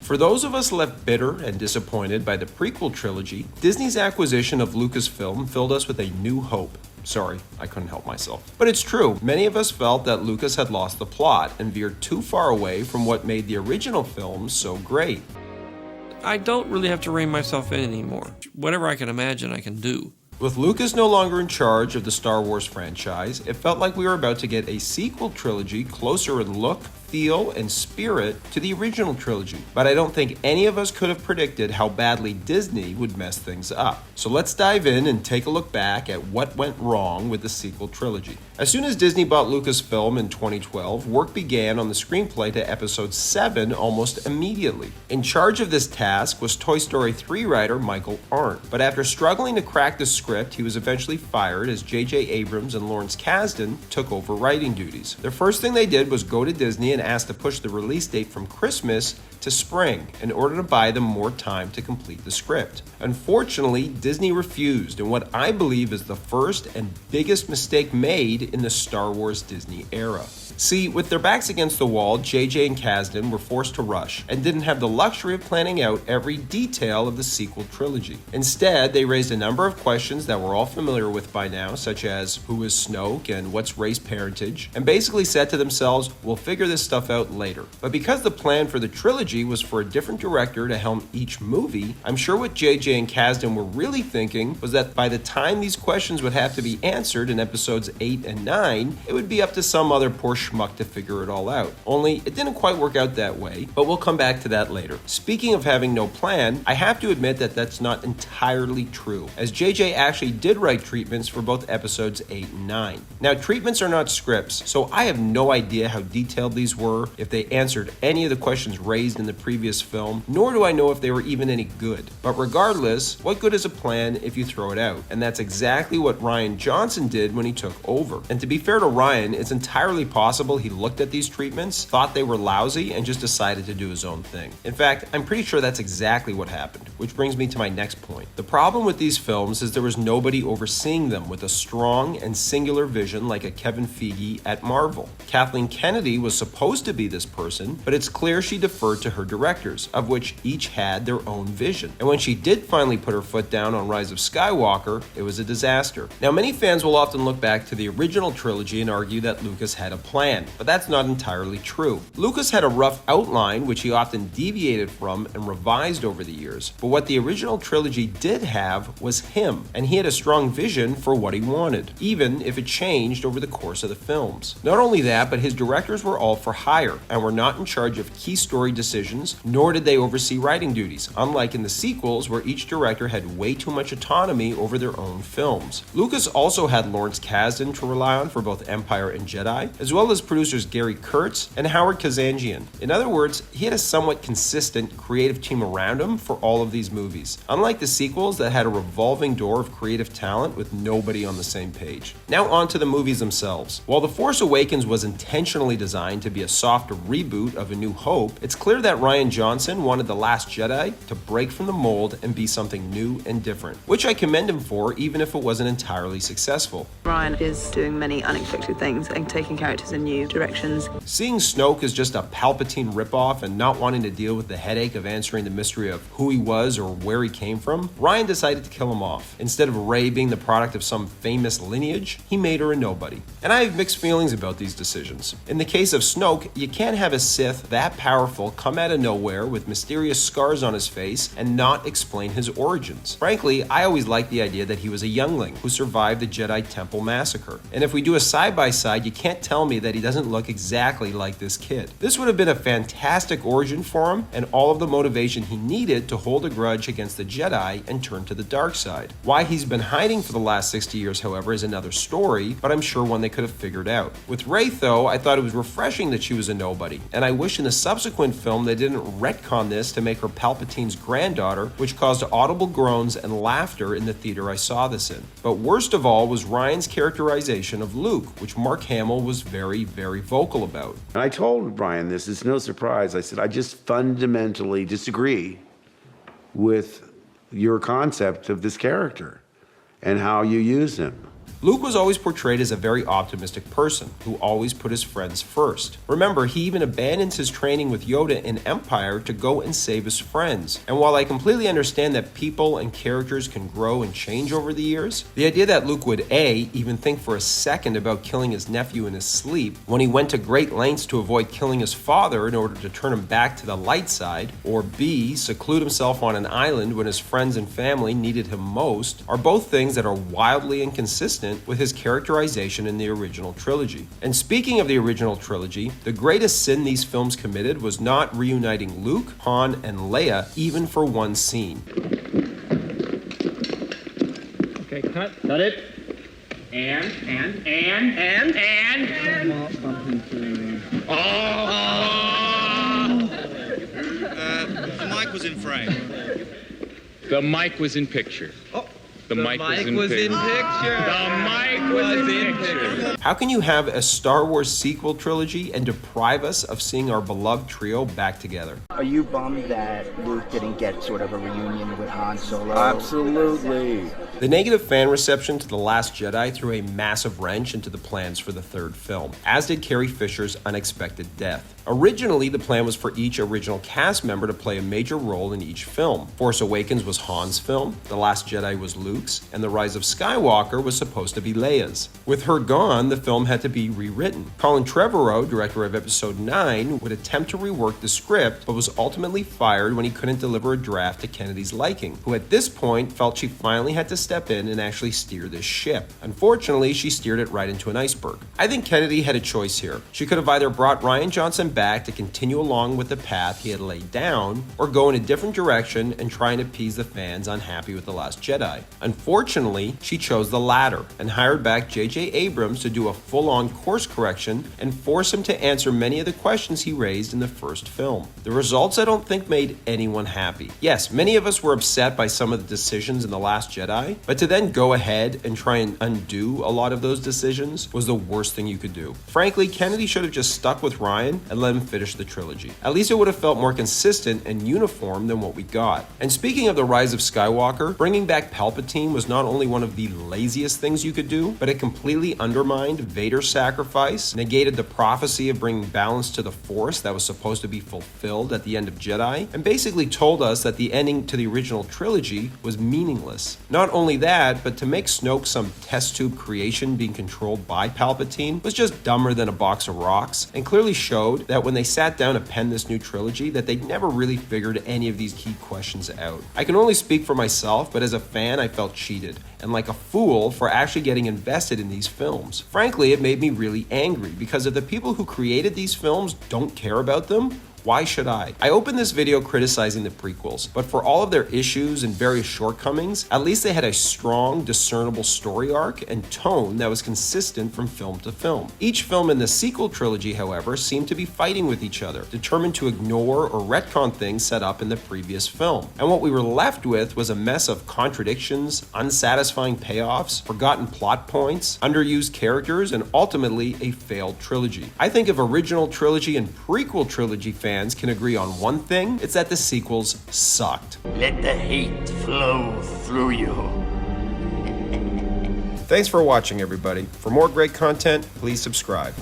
For those of us left bitter and disappointed by the prequel trilogy, Disney's acquisition of Lucasfilm filled us with a new hope. Sorry, I couldn't help myself. But it's true, many of us felt that Lucas had lost the plot and veered too far away from what made the original films so great. I don't really have to rein myself in anymore. Whatever I can imagine, I can do. With Lucas no longer in charge of the Star Wars franchise, it felt like we were about to get a sequel trilogy closer in look, feel, and spirit to the original trilogy. But I don't think any of us could have predicted how badly Disney would mess things up. So let's dive in and take a look back at what went wrong with the sequel trilogy. As soon as Disney bought Lucasfilm in 2012, work began on the screenplay to Episode 7 almost immediately. In charge of this task was Toy Story 3 writer Michael Arndt, but after struggling to crack the script, he was eventually fired as J.J. Abrams and Lawrence Kasdan took over writing duties. The first thing they did was go to Disney and ask to push the release date from Christmas to spring in order to buy them more time to complete the script. Unfortunately, Disney refused in what I believe is the first and biggest mistake made in the Star Wars Disney era. See, with their backs against the wall, JJ and Kasdan were forced to rush and didn't have the luxury of planning out every detail of the sequel trilogy. Instead, they raised a number of questions that we're all familiar with by now, such as who is Snoke and what's Rey's parentage, and basically said to themselves, we'll figure this stuff out later. But because the plan for the trilogy was for a different director to helm each movie, I'm sure what JJ and Kasdan were really thinking was that by the time these questions would have to be answered in episodes 8 and 9, it would be up to some other poor schmuck to figure it all out. Only, it didn't quite work out that way, but we'll come back to that later. Speaking of having no plan, I have to admit that that's not entirely true, as JJ actually did write treatments for both episodes 8 and 9. Now, treatments are not scripts, so I have no idea how detailed these were, if they answered any of the questions raised in the previous film, nor do I know if they were even any good. But regardless, what good is a plan if you throw it out? And that's exactly what Rian Johnson did when he took over. And to be fair to Rian, it's entirely possible he looked at these treatments, thought they were lousy, and just decided to do his own thing. In fact, I'm pretty sure that's exactly what happened, which brings me to my next point. The problem with these films is there was nobody overseeing them with a strong and singular vision like a Kevin Feige at Marvel. Kathleen Kennedy was supposed to be this person, but it's clear she deferred to her directors, of which each had their own vision. And when she did finally put her foot down on Rise of Skywalker, it was a disaster. Now, many fans will often look back to the original trilogy and argue that Lucas had a plan, but that's not entirely true. Lucas had a rough outline, which he often deviated from and revised over the years, but what the original trilogy did have was him, and he had a strong vision for what he wanted, even if it changed over the course of the films. Not only that, but his directors were all for hire, and were not in charge of key story decisions, nor did they oversee writing duties, unlike in the sequels where each director had way too much autonomy over their own films. Lucas also had Lawrence Kasdan to rely on for both Empire and Jedi, as well as producers Gary Kurtz and Howard Kazanjian. In other words, he had a somewhat consistent creative team around him for all of these movies, unlike the sequels that had a revolving door of creative talent with nobody on the same page. Now on to the movies themselves. While The Force Awakens was intentionally designed to be a soft reboot of A New Hope, it's clear that Rian Johnson wanted The Last Jedi to break from the mold and be something new and different, which I commend him for even if it wasn't entirely successful. Rian is doing many unexpected things and taking characters in new directions. Seeing Snoke as just a Palpatine ripoff and not wanting to deal with the headache of answering the mystery of who he was or where he came from, Rian decided to kill him off. Instead of Rey being the product of some famous lineage, he made her a nobody. And I have mixed feelings about these decisions. In the case of Snoke, you can't have a Sith that powerful come out of nowhere with mysterious scars on his face and not explain his origins. Frankly, I always liked the idea that he was a youngling who survived the Jedi Temple massacre. And if we do a side-by-side, you can't tell me that he doesn't look exactly like this kid. This would have been a fantastic origin for him and all of the motivation he needed to hold a grudge against the Jedi and turn to the dark side. Why he's been hiding for the last 60 years, however, is another story, but I'm sure one they could have figured out. With Rey, though, I thought it was refreshing that she was a nobody, and I wish in the subsequent film they didn't retcon this to make her Palpatine's granddaughter, which caused audible groans and laughter in the theater I saw this in. But worst of all was Ryan's characterization of Luke, which Mark Hamill was very vocal about. And I told Brian this, it's no surprise. I said, I just fundamentally disagree with your concept of this character and how you use him. Luke was always portrayed as a very optimistic person who always put his friends first. Remember, he even abandons his training with Yoda in Empire to go and save his friends. And while I completely understand that people and characters can grow and change over the years, the idea that Luke would A, even think for a second about killing his nephew in his sleep when he went to great lengths to avoid killing his father in order to turn him back to the light side, or B, seclude himself on an island when his friends and family needed him most, are both things that are wildly inconsistent with his characterization in the original trilogy. And speaking of the original trilogy, the greatest sin these films committed was not reuniting Luke, Han, and Leia even for one scene. Okay, cut it. And. The mic was in frame. The mic was in picture. The mic was in picture. The mic was in picture. How can you have a Star Wars sequel trilogy and deprive us of seeing our beloved trio back together? Are you bummed that Luke didn't get sort of a reunion with Han Solo? Absolutely. The negative fan reception to The Last Jedi threw a massive wrench into the plans for the third film, as did Carrie Fisher's unexpected death. Originally, the plan was for each original cast member to play a major role in each film. Force Awakens was Han's film, The Last Jedi was Luke's, and The Rise of Skywalker was supposed to be Leia's. With her gone, the film had to be rewritten. Colin Trevorrow, director of Episode 9, would attempt to rework the script, but was ultimately fired when he couldn't deliver a draft to Kennedy's liking, who at this point felt she finally had to step in and actually steer this ship. Unfortunately, she steered it right into an iceberg. I think Kennedy had a choice here. She could have either brought Rian Johnson back to continue along with the path he had laid down, or go in a different direction and try and appease the fans unhappy with The Last Jedi. Unfortunately, she chose the latter and hired back J.J. Abrams to do a full-on course correction and force him to answer many of the questions he raised in the first film. The results I don't think made anyone happy. Yes, many of us were upset by some of the decisions in The Last Jedi, but to then go ahead and try and undo a lot of those decisions was the worst thing you could do. Frankly, Kennedy should have just stuck with Rian and let him finish the trilogy. At least it would have felt more consistent and uniform than what we got. And speaking of The Rise of Skywalker, bringing back Palpatine was not only one of the laziest things you could do, but it completely undermined Vader's sacrifice, negated the prophecy of bringing balance to the Force that was supposed to be fulfilled at the end of Jedi, and basically told us that the ending to the original trilogy was meaningless. Not only that, but to make Snoke some test tube creation being controlled by Palpatine was just dumber than a box of rocks, and clearly showed that when they sat down to pen this new trilogy that they'd never really figured any of these key questions out. I can only speak for myself, but as a fan I felt cheated, and like a fool for actually getting invested in these films. Frankly, it made me really angry, because if the people who created these films don't care about them, why should I? I opened this video criticizing the prequels, but for all of their issues and various shortcomings, at least they had a strong, discernible story arc and tone that was consistent from film to film. Each film in the sequel trilogy, however, seemed to be fighting with each other, determined to ignore or retcon things set up in the previous film. And what we were left with was a mess of contradictions, unsatisfying payoffs, forgotten plot points, underused characters, and ultimately a failed trilogy. I think if original trilogy and prequel trilogy fans can agree on one thing, it's that the sequels sucked. Let the hate flow through you. Thanks for watching, everybody. For more great content, please subscribe.